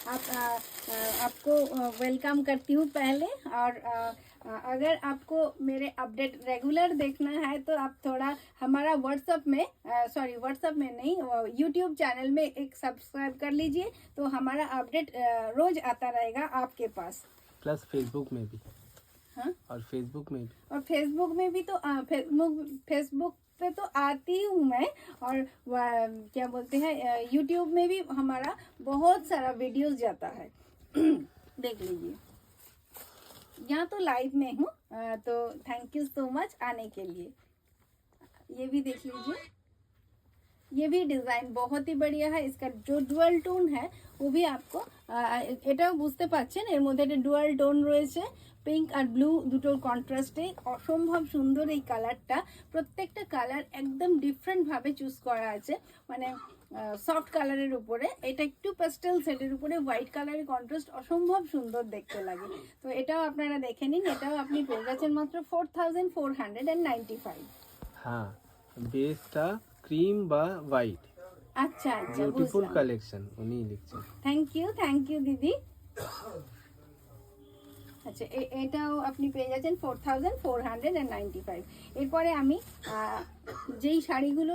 आपको वेलकम करती हूँ पहले। और अगर आपको मेरे अपडेट रेगुलर देखना है तो आप थोड़ा हमारा व्हाट्सएप में नहीं, यूट्यूब चैनल में एक सब्सक्राइब कर लीजिए, तो हमारा अपडेट रोज आता रहेगा आपके पास। प्लस फेसबुक में भी। हाँ, और फेसबुक में भी। और फेसबुक में भी तो फेसबुक पे तो आती हूँ मैं। और क्या बोलते हैं, यूट्यूब में भी हमारा बहुत सारा वीडियोस जाता है। देख लीजिए, यहाँ तो लाइव में हूँ, तो थैंक यू सो मच आने के लिए। ये भी देख लीजिए, ये भी डिज़ाइन बहुत ही बढ़िया है। इसका जो डुअल टोन है वो भी आपको एटाও বুঝতে পারছেন, এর মধ্যে একটা ডুয়াল টোন রয়েছে, পিঙ্ক আর ব্লু দুটোর কন্ট্রাস্টে অসম্ভব সুন্দর এই কালারটা। প্রত্যেকটা কালার একদম ডিফারেন্ট ভাবে চুজ করা আছে, মানে সফট কালারের উপরে, এটা একটু পেস্টেল শেডের উপরে হোয়াইট কালারের কন্ট্রাস্ট অসম্ভব সুন্দর দেখতে লাগে। তো এটাও আপনারা দেখে নিন, এটাও আপনি পেয়ে যাচ্ছেন মাত্র 4495। হ্যাঁ, বেসটা ক্রিম বা হোয়াইট। আচ্ছা আচ্ছা, বিউটিফুল বুঝলাম। কালেকশন উনি লিখছেন। থ্যাংক ইউ দিদি। আচ্ছা, এটাও আপনি পেয়ে যাচ্ছেন 4495। এরপরে আমি যেই শাড়িগুলো